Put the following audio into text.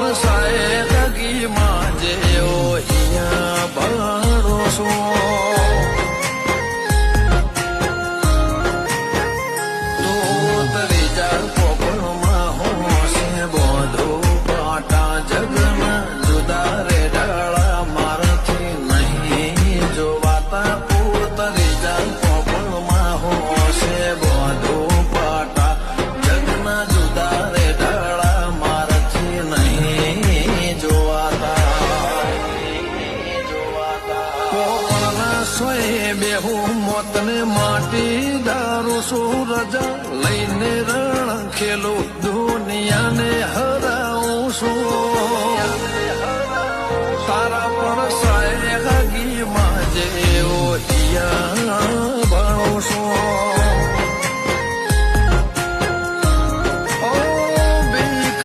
પડસાએ હગીમાં જેવો અહીંયા ભરોસો બેહું મોતને માટી દારૂ સૂરજ લઈને રણ ખેલું દુનિયાને હરાવું છું તારા પડસાએ હગીમાં જેવો ઈયા